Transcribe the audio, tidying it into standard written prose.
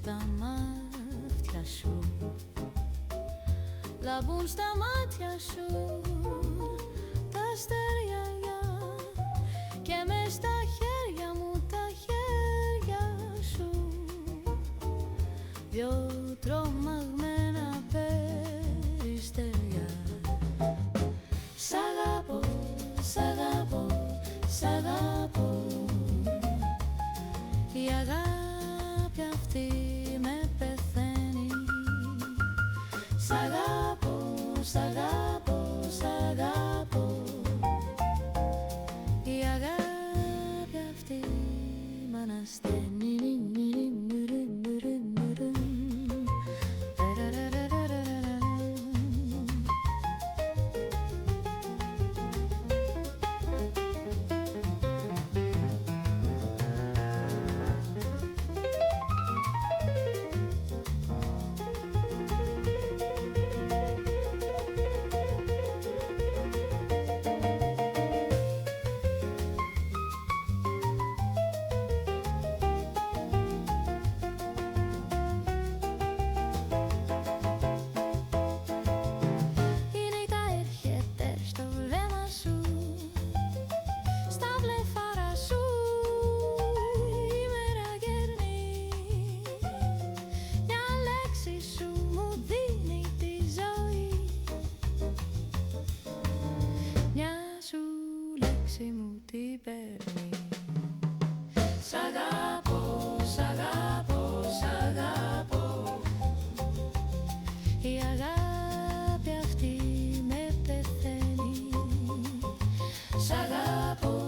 στα μάτια σου, λαμπούν στα μάτια σου τα αστέρια και μες στα χέρια μου τα χέρια σου, δυο τρομαγμένα περιστέρια. Σ' αγαπώ, σ' αγαπώ, σ' αγαπώ, η αγάπη αυτή με πεθαίνει. Σ' αγαπώ, σ' αγαπώ, σ' αγαπώ, η αγάπη αυτή μ' ανασταίνει. Μου τι παίρνει. Σ' αγαπώ, σ' αγαπώ, σ' αγαπώ, η αγάπη αυτή με πεθαίνει. Σ' αγαπώ.